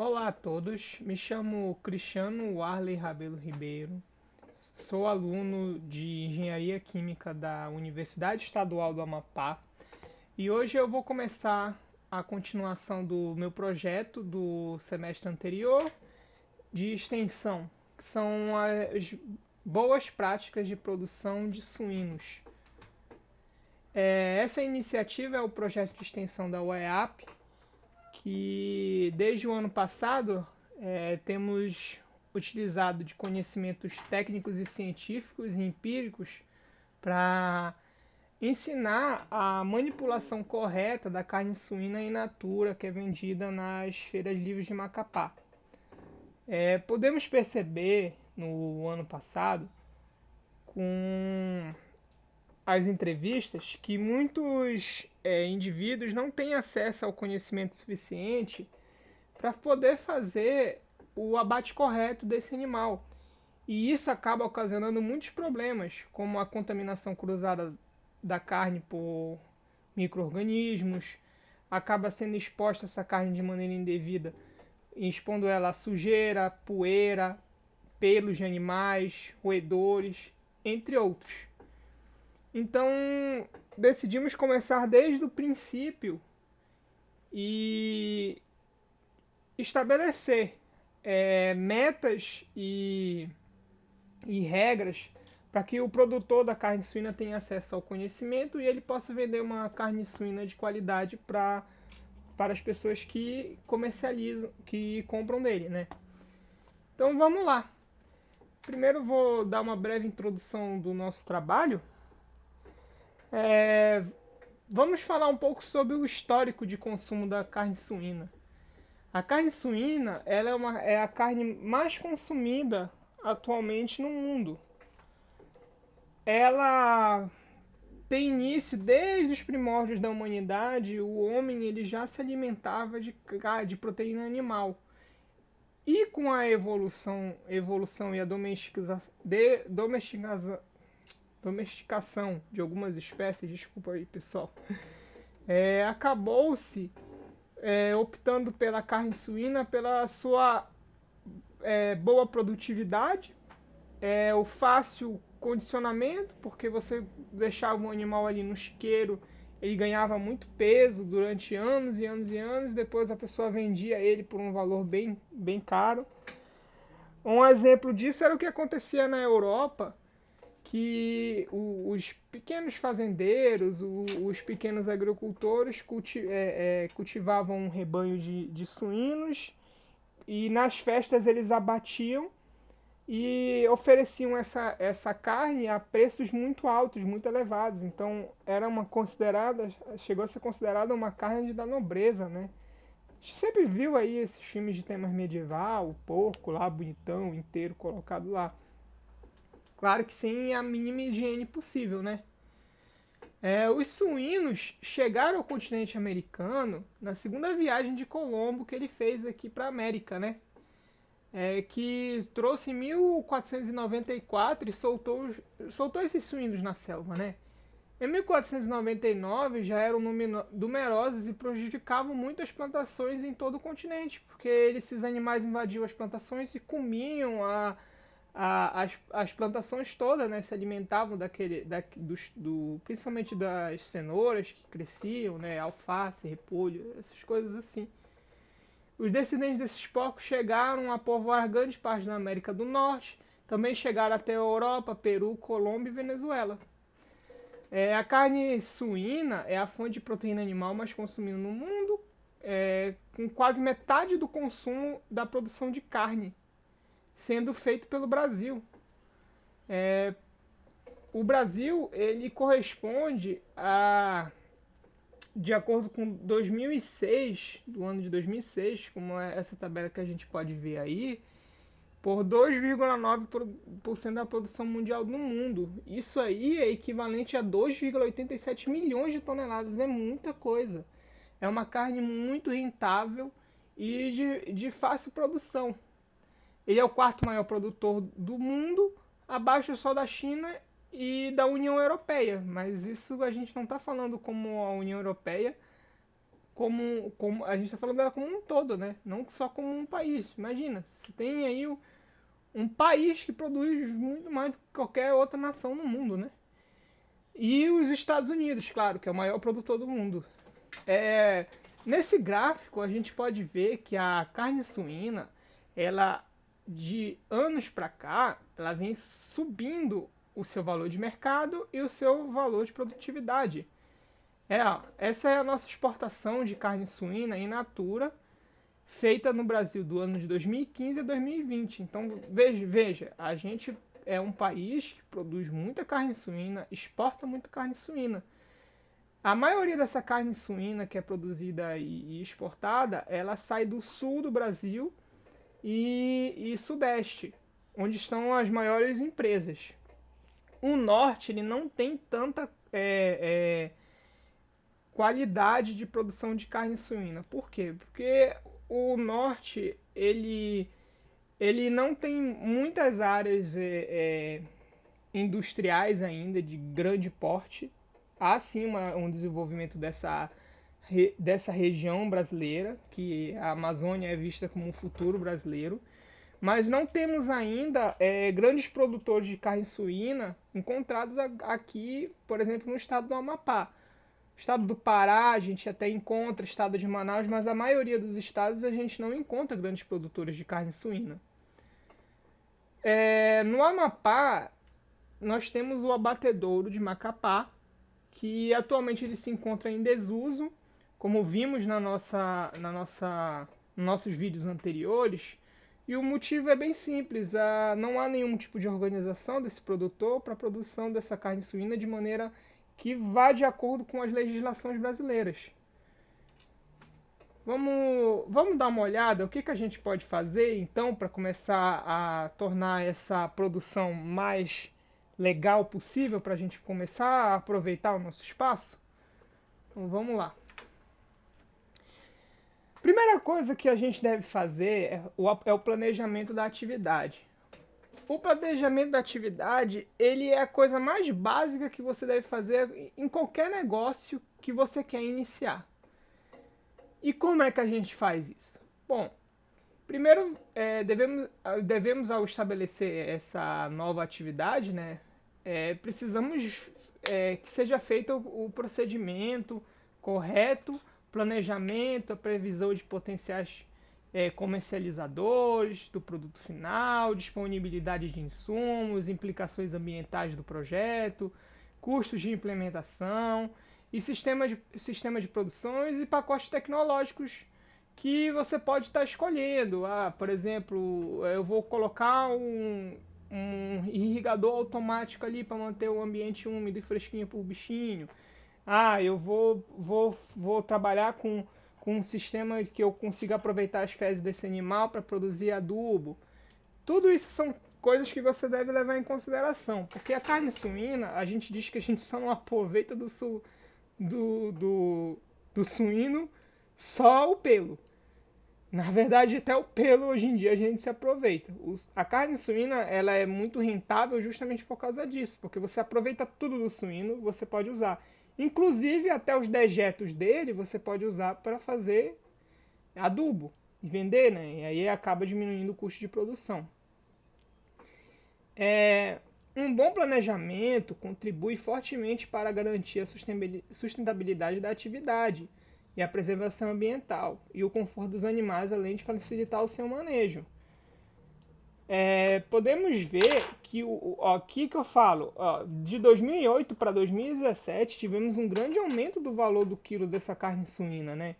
Olá a todos, me chamo Cristiano Warley Rabelo Ribeiro, sou aluno de Engenharia Química da Universidade Estadual do Amapá e hoje eu vou começar a continuação do meu projeto do semestre anterior de extensão, que são as boas práticas de produção de suínos. Essa iniciativa é o projeto de extensão da UEAP, que desde o ano passado temos utilizado de conhecimentos técnicos e científicos e empíricos para ensinar a manipulação correta da carne suína in natura que é vendida nas feiras livres de Macapá. Podemos perceber no ano passado, com as entrevistas, que muitos indivíduos não têm acesso ao conhecimento suficiente para poder fazer o abate correto desse animal. E isso acaba ocasionando muitos problemas, como a contaminação cruzada da carne por micro-organismos, acaba sendo exposta essa carne de maneira indevida, expondo ela a sujeira, poeira, pelos de animais, roedores, entre outros. Então, decidimos começar desde o princípio e estabelecer metas e regras para que o produtor da carne suína tenha acesso ao conhecimento e ele possa vender uma carne suína de qualidade para as pessoas que comercializam, que compram dele, né? Então vamos lá. Primeiro vou dar uma breve introdução do nosso trabalho. É, Vamos falar um pouco sobre o histórico de consumo da carne suína. A carne suína é a carne mais consumida atualmente no mundo. Ela tem início desde os primórdios da humanidade. O homem ele já se alimentava de proteína animal. E com a evolução e a domesticação de algumas espécies, desculpa aí pessoal, acabou-se optando pela carne suína pela sua boa produtividade, o fácil condicionamento, porque você deixava um animal ali no chiqueiro, ele ganhava muito peso durante anos e anos e anos, depois a pessoa vendia ele por um valor bem caro. Um exemplo disso era o que acontecia na Europa, que os pequenos fazendeiros, os pequenos agricultores cultivavam um rebanho de suínos e nas festas eles abatiam e ofereciam essa carne a preços muito altos, muito elevados. Então era chegou a ser considerada uma carne da nobreza, né? A gente sempre viu aí esses filmes de temas medieval, o porco lá bonitão, inteiro colocado lá. Claro que sem a mínima higiene possível, né? Os suínos chegaram ao continente americano na segunda viagem de Colombo que ele fez aqui para a América, né? Que trouxe em 1494 e soltou esses suínos na selva, né? Em 1499 já eram numerosos e prejudicavam muito as plantações em todo o continente, porque esses animais invadiam as plantações e comiam as plantações todas, né? Se alimentavam principalmente das cenouras que cresciam, né? Alface, repolho, essas coisas assim. Os descendentes desses porcos chegaram a povoar grande parte da América do Norte, também chegaram até a Europa, Peru, Colômbia e Venezuela. A carne suína é a fonte de proteína animal mais consumida no mundo, com quase metade do consumo da produção de carne sendo feito pelo Brasil. O Brasil ele corresponde a, de acordo com 2006, do ano de 2006, como é essa tabela que a gente pode ver aí, por 2,9% da produção mundial no mundo. Isso aí é equivalente a 2,87 milhões de toneladas, é muita coisa. É uma carne muito rentável e de fácil produção. Ele é o quarto maior produtor do mundo, abaixo só da China e da União Europeia. Mas isso a gente não está falando como a União Europeia como a gente está falando dela como um todo, né? Não só como um país. Imagina, você tem aí um país que produz muito mais do que qualquer outra nação no mundo, né? E os Estados Unidos, claro, que é o maior produtor do mundo. É, nesse gráfico a gente pode ver que a carne suína, ela de anos para cá, ela vem subindo o seu valor de mercado e o seu valor de produtividade. Ó, essa é a nossa exportação de carne suína in natura, feita no Brasil do ano de 2015 a 2020. Então veja, a gente é um país que produz muita carne suína, exporta muita carne suína. A maioria dessa carne suína que é produzida e exportada, ela sai do sul do Brasil e sudeste, onde estão as maiores empresas. O norte ele não tem tanta qualidade de produção de carne suína. Por quê? Porque o norte ele não tem muitas áreas industriais ainda de grande porte. Há sim um desenvolvimento dessa região brasileira, que a Amazônia é vista como um futuro brasileiro, mas não temos ainda grandes produtores de carne suína encontrados aqui, por exemplo, no estado do Amapá. Estado do Pará a gente até encontra, estado de Manaus, mas a maioria dos estados a gente não encontra grandes produtores de carne suína. No Amapá, nós temos o abatedouro de Macapá, que atualmente ele se encontra em desuso, como vimos nos nossos vídeos anteriores. E o motivo é bem simples, não há nenhum tipo de organização desse produtor para a produção dessa carne suína de maneira que vá de acordo com as legislações brasileiras. Vamos dar uma olhada o que a gente pode fazer então para começar a tornar essa produção mais legal possível para a gente começar a aproveitar o nosso espaço? Então vamos lá. Primeira coisa que a gente deve fazer é o planejamento da atividade. O planejamento da atividade, ele é a coisa mais básica que você deve fazer em qualquer negócio que você quer iniciar. E como é que a gente faz isso? Bom, primeiro devemos ao estabelecer essa nova atividade, né, precisamos que seja feito o procedimento correto, planejamento, a previsão de potenciais comercializadores do produto final, disponibilidade de insumos, implicações ambientais do projeto, custos de implementação e sistema de produções e pacotes tecnológicos que você pode estar escolhendo. Por exemplo, eu vou colocar um irrigador automático ali para manter o ambiente úmido e fresquinho para o bichinho. Eu vou trabalhar com um sistema que eu consiga aproveitar as fezes desse animal para produzir adubo. Tudo isso são coisas que você deve levar em consideração, porque a carne suína, a gente diz que a gente só não aproveita do suíno só o pelo. Na verdade, até o pelo hoje em dia a gente se aproveita. A carne suína ela é muito rentável justamente por causa disso, porque você aproveita tudo do suíno, você pode usar. Inclusive até os dejetos dele você pode usar para fazer adubo e vender, né? E aí acaba diminuindo o custo de produção. Um bom planejamento contribui fortemente para garantir a sustentabilidade da atividade e a preservação ambiental e o conforto dos animais, além de facilitar o seu manejo. Podemos ver que aqui que eu falo, de 2008 para 2017 tivemos um grande aumento do valor do quilo dessa carne suína, né?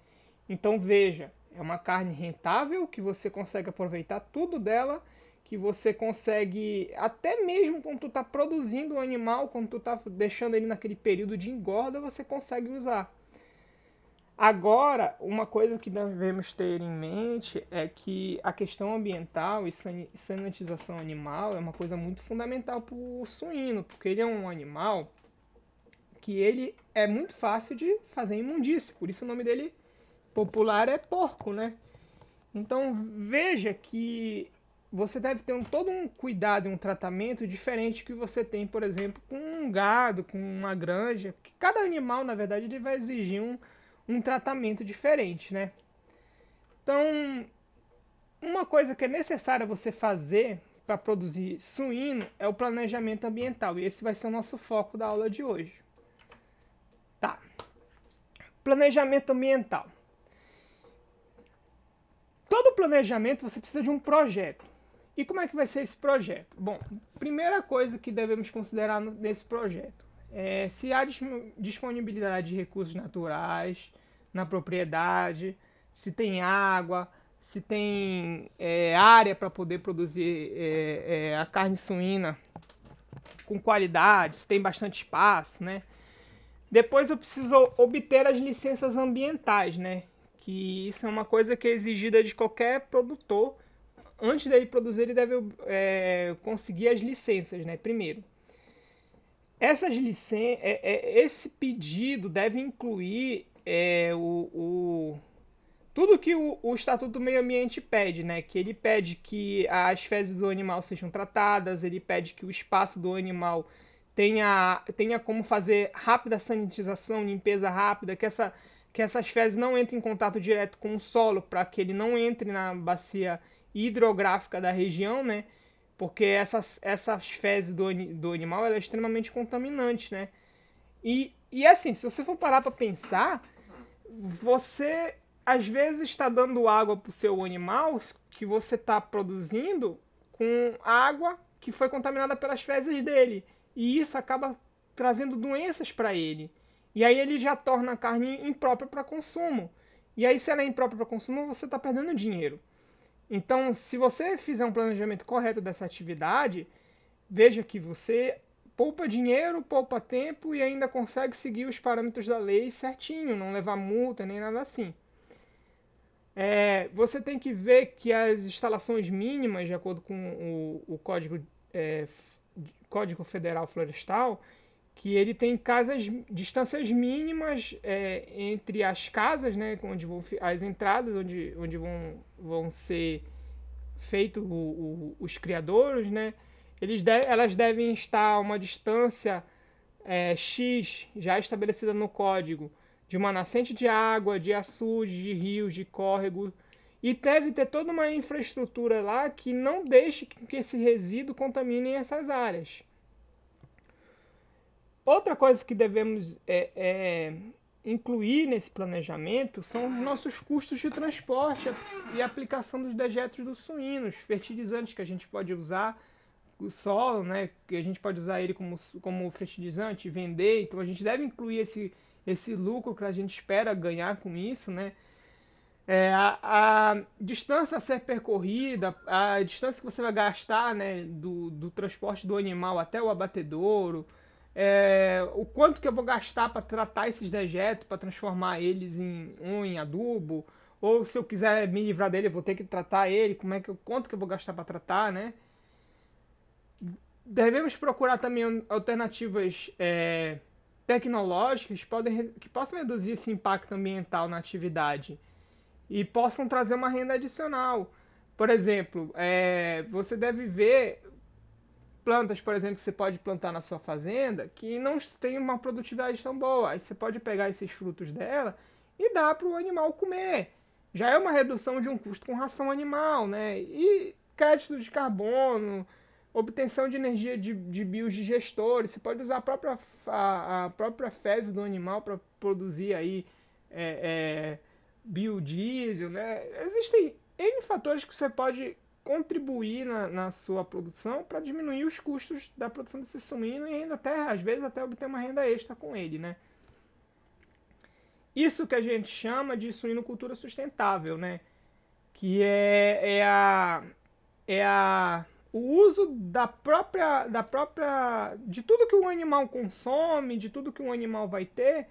Então veja, é uma carne rentável que você consegue aproveitar tudo dela, que você consegue, até mesmo quando tu está produzindo o animal, quando tu está deixando ele naquele período de engorda, você consegue usar. Agora, uma coisa que devemos ter em mente é que a questão ambiental e sanitização animal é uma coisa muito fundamental para o suíno, porque ele é um animal que ele é muito fácil de fazer imundície, por isso o nome dele popular é porco, né? Então veja que você deve ter todo um cuidado e um tratamento diferente que você tem, por exemplo, com um gado, com uma granja. Cada animal, na verdade, ele vai exigir um um tratamento diferente, né? Então, uma coisa que é necessária você fazer para produzir suíno é o planejamento ambiental, e esse vai ser o nosso foco da aula de hoje. Tá. Planejamento ambiental. Todo planejamento você precisa de um projeto. E como é que vai ser esse projeto? Bom, primeira coisa que devemos considerar nesse projeto é se há disponibilidade de recursos naturais na propriedade, se tem água, se tem área para poder produzir a carne suína com qualidade, se tem bastante espaço, né? Depois eu preciso obter as licenças ambientais, né? Que isso é uma coisa que é exigida de qualquer produtor. Antes dele produzir, ele deve conseguir as licenças, né? Primeiro. Esse pedido deve incluir tudo que o Estatuto do Meio Ambiente pede, né? Que ele pede que as fezes do animal sejam tratadas, ele pede que o espaço do animal tenha como fazer rápida sanitização, limpeza rápida, que essas fezes não entrem em contato direto com o solo, para que ele não entre na bacia hidrográfica da região, né? Porque essas fezes do animal ela é extremamente contaminante, né? E assim, se você for parar para pensar, você às vezes está dando água para o seu animal que você está produzindo com água que foi contaminada pelas fezes dele. E isso acaba trazendo doenças para ele. E aí ele já torna a carne imprópria para consumo. E aí, se ela é imprópria para consumo, você está perdendo dinheiro. Então, se você fizer um planejamento correto dessa atividade, veja que você poupa dinheiro, poupa tempo e ainda consegue seguir os parâmetros da lei certinho, não levar multa nem nada assim. Você tem que ver que as instalações mínimas, de acordo com o Código Federal Florestal, que ele tem distâncias mínimas entre as casas, né, onde as entradas, onde vão ser feitos os criadouros, né, elas devem estar a uma distância X, já estabelecida no código, de uma nascente de água, de açudes, de rios, de córregos, e deve ter toda uma infraestrutura lá que não deixe que esse resíduo contamine essas áreas. Outra coisa que devemos incluir nesse planejamento são os nossos custos de transporte e aplicação dos dejetos dos suínos, fertilizantes que a gente pode usar, o solo, né, que a gente pode usar ele como fertilizante e vender. Então a gente deve incluir esse lucro que a gente espera ganhar com isso, né? A distância a ser percorrida, a distância que você vai gastar, né, do transporte do animal até o abatedouro, o quanto que eu vou gastar para tratar esses dejetos, para transformar eles em adubo, ou se eu quiser me livrar dele, eu vou ter que tratar ele, quanto que eu vou gastar para tratar, né? Devemos procurar também alternativas tecnológicas que possam reduzir esse impacto ambiental na atividade e possam trazer uma renda adicional. Por exemplo, você deve ver plantas, por exemplo, que você pode plantar na sua fazenda que não tem uma produtividade tão boa. Aí você pode pegar esses frutos dela e dar para o animal comer. Já é uma redução de um custo com ração animal, né? E crédito de carbono, obtenção de energia de biodigestores. Você pode usar a própria fezes do animal para produzir aí biodiesel, né? Existem N fatores que você pode contribuir na sua produção para diminuir os custos da produção desse suíno e ainda até, às vezes, até obter uma renda extra com ele, né? Isso que a gente chama de suinocultura sustentável, né? Que o uso de tudo que o animal consome, de tudo que o animal vai ter,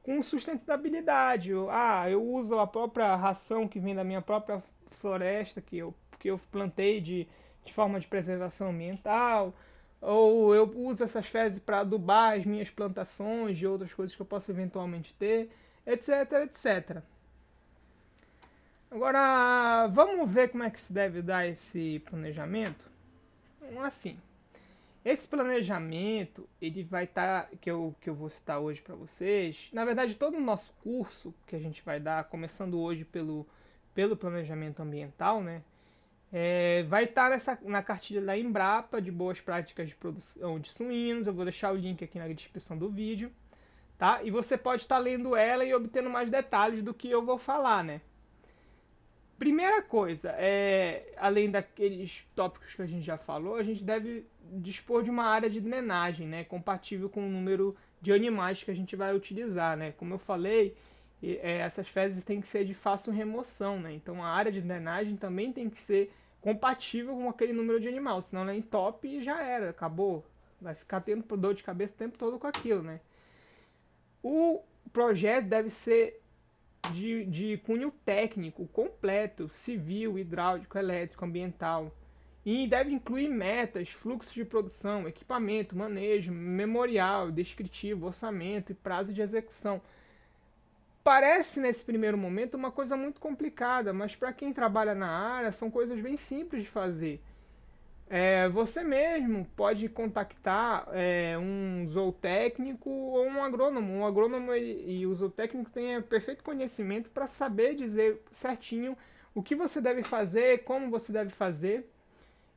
com sustentabilidade. Eu uso a própria ração que vem da minha própria floresta, que eu plantei de forma de preservação ambiental, ou eu uso essas fezes para adubar as minhas plantações e outras coisas que eu posso eventualmente ter, etc, etc. Agora, vamos ver como é que se deve dar esse planejamento? Assim, Esse planejamento, ele vai estar, que eu vou citar hoje para vocês, na verdade todo o nosso curso que a gente vai dar, começando hoje pelo planejamento ambiental, né? Vai estar na cartilha da Embrapa de boas práticas de produção de suínos. Eu vou deixar o link aqui na descrição do vídeo, tá? E você pode estar lendo ela e obtendo mais detalhes do que eu vou falar, né? Primeira coisa, além daqueles tópicos que a gente já falou, a gente deve dispor de uma área de drenagem, né, compatível com o número de animais que a gente vai utilizar, né? Como eu falei, essas fezes têm que ser de fácil remoção, né? Então a área de drenagem também tem que ser compatível com aquele número de animal, senão ela entope e já era, acabou. Vai ficar tendo dor de cabeça o tempo todo com aquilo, né? O projeto deve ser de cunho técnico completo, civil, hidráulico, elétrico, ambiental. E deve incluir metas, fluxos de produção, equipamento, manejo, memorial, descritivo, orçamento e prazo de execução. Parece nesse primeiro momento uma coisa muito complicada, mas para quem trabalha na área são coisas bem simples de fazer. Você mesmo pode contactar um zootécnico ou um agrônomo. Um agrônomo e o zootécnico têm perfeito conhecimento para saber dizer certinho o que você deve fazer, como você deve fazer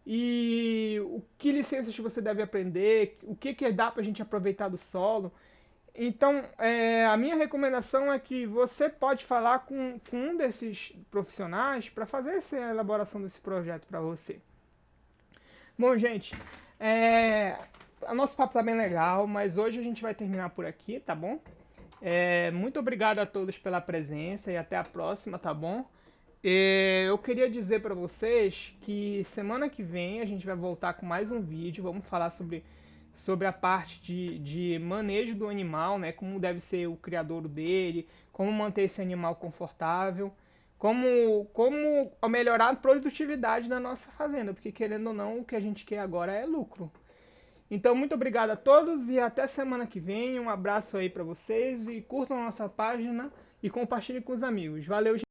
e o que licenças você deve aprender, o que dá para a gente aproveitar do solo. Então, a minha recomendação é que você pode falar com um desses profissionais para fazer essa elaboração desse projeto para você. Bom, gente, o nosso papo tá bem legal, mas hoje a gente vai terminar por aqui, tá bom? Muito obrigado a todos pela presença e até a próxima, tá bom? Eu queria dizer para vocês que semana que vem a gente vai voltar com mais um vídeo. Vamos falar sobre a parte de manejo do animal, né? Como deve ser o criadouro dele, como manter esse animal confortável, como melhorar a produtividade da nossa fazenda, porque querendo ou não, o que a gente quer agora é lucro. Então, muito obrigado a todos e até semana que vem. Um abraço aí para vocês e curtam a nossa página e compartilhem com os amigos. Valeu, gente.